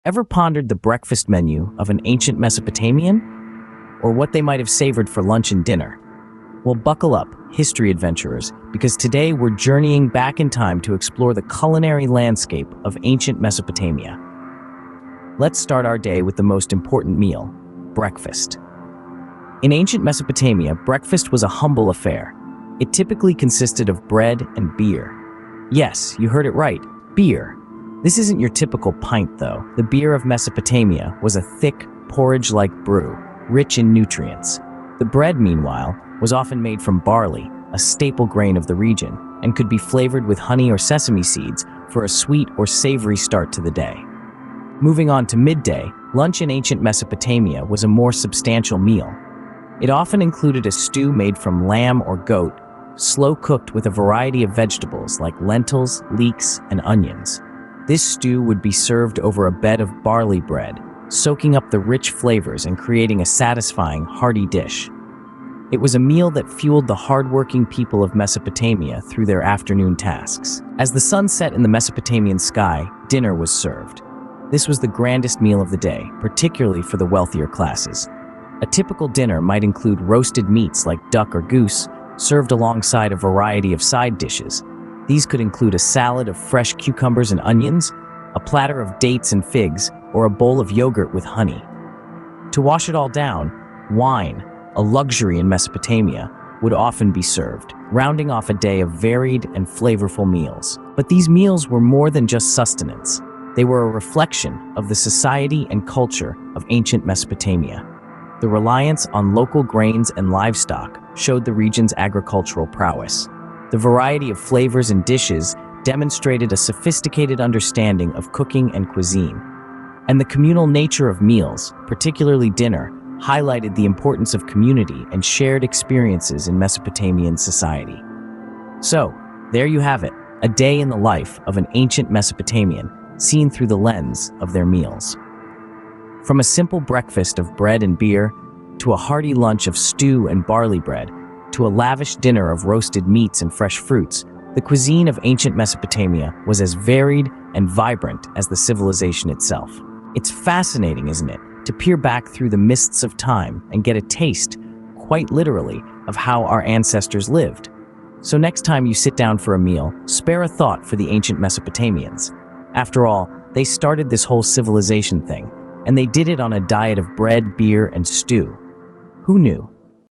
Ever pondered the breakfast menu of an ancient Mesopotamian? Or what they might have savored for lunch and dinner? Well, buckle up, history adventurers, because today we're journeying back in time to explore the culinary landscape of ancient Mesopotamia. Let's start our day with the most important meal, breakfast. In ancient Mesopotamia, breakfast was a humble affair. It typically consisted of bread and beer. Yes, you heard it right, beer. This isn't your typical pint, though. The beer of Mesopotamia was a thick, porridge-like brew, rich in nutrients. The bread, meanwhile, was often made from barley, a staple grain of the region, and could be flavored with honey or sesame seeds for a sweet or savory start to the day. Moving on to midday, lunch in ancient Mesopotamia was a more substantial meal. It often included a stew made from lamb or goat, slow-cooked with a variety of vegetables like lentils, leeks, and onions. This stew would be served over a bed of barley bread, soaking up the rich flavors and creating a satisfying, hearty dish. It was a meal that fueled the hard-working people of Mesopotamia through their afternoon tasks. As the sun set in the Mesopotamian sky, dinner was served. This was the grandest meal of the day, particularly for the wealthier classes. A typical dinner might include roasted meats like duck or goose, served alongside a variety of side dishes. These could include a salad of fresh cucumbers and onions, a platter of dates and figs, or a bowl of yogurt with honey. To wash it all down, wine, a luxury in Mesopotamia, would often be served, rounding off a day of varied and flavorful meals. But these meals were more than just sustenance. They were a reflection of the society and culture of ancient Mesopotamia. The reliance on local grains and livestock showed the region's agricultural prowess. The variety of flavors and dishes demonstrated a sophisticated understanding of cooking and cuisine. And the communal nature of meals, particularly dinner, highlighted the importance of community and shared experiences in Mesopotamian society. So, there you have it, a day in the life of an ancient Mesopotamian, seen through the lens of their meals. From a simple breakfast of bread and beer, to a hearty lunch of stew and barley bread, to a lavish dinner of roasted meats and fresh fruits, the cuisine of ancient Mesopotamia was as varied and vibrant as the civilization itself. It's fascinating, isn't it, to peer back through the mists of time and get a taste, quite literally, of how our ancestors lived. So next time you sit down for a meal, spare a thought for the ancient Mesopotamians. After all, they started this whole civilization thing, and they did it on a diet of bread, beer, and stew. Who knew?